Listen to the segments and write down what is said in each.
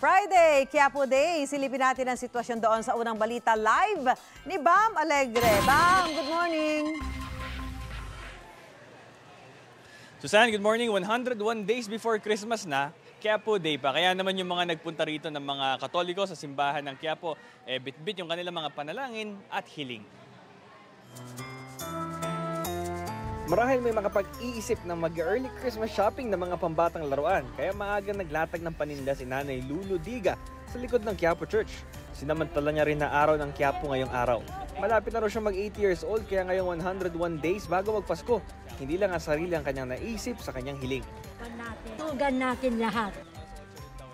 Friday, Quiapo Day. Silipin natin ang sitwasyon doon sa unang balita live ni Bam Alegre. Bam, good morning. Susan, good morning. 101 days before Christmas na, Quiapo Day pa. Kaya naman yung mga nagpunta rito ng mga Katoliko sa simbahan ng Quiapo, bit-bit yung kanilang mga panalangin at hiling. Marahil may makapag-iisip ng mag-early Christmas shopping ng mga pambatang laruan, kaya maagang naglatag ng paninda si Nanay Lulu Diga sa likod ng Quiapo Church. Sinamantala niya rin na araw ng Quiapo ngayong araw. Malapit na raw siya mag-80 years old, kaya ngayong 101 days bago magpasko, hindi lang ang sarili ang kanyang naisip sa kanyang hiling. Tugan natin lahat.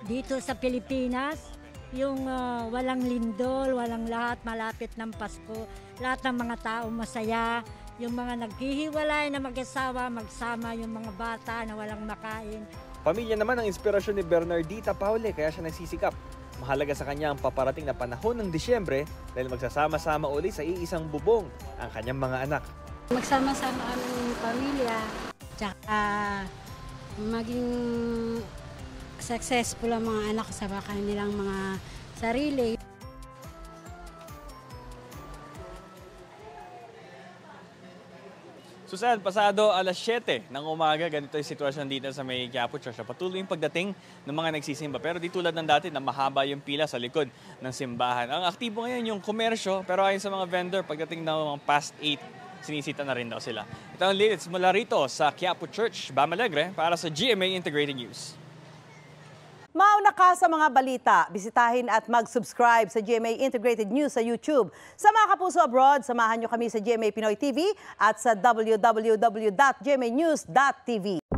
Dito sa Pilipinas, yung walang lindol, walang lahat, malapit ng Pasko, lahat ng mga tao masaya, yung mga naghihiwalay na mag-asawa, magsama, yung mga bata na walang makain. Pamilya naman ang inspirasyon ni Bernardita Paule, kaya siya nagsisikap. Mahalaga sa kanya ang paparating na panahon ng Disyembre dahil magsasama-sama uli sa iisang bubong ang kanyang mga anak. Magsama-sama aming pamilya, tsaka maging successful ang mga anak sa kanilang mga sarili. Susan, pasado alas 7 ng umaga, ganito yung sitwasyon dito sa may Quiapo Church. Patuloy yung pagdating ng mga nagsisimba. Pero di tulad ng dati na mahaba yung pila sa likod ng simbahan. Ang aktibo ngayon yung komersyo, pero ayon sa mga vendor, pagdating ng mga past 8, sinisita na rin daw sila. Ito ang latest mula rito sa Quiapo Church, Bam Alegre, para sa GMA Integrated News. Mauna ka sa mga balita. Bisitahin at mag-subscribe sa GMA Integrated News sa YouTube. Sa mga kapuso abroad, samahan nyo kami sa GMA Pinoy TV at sa www.gmanews.tv.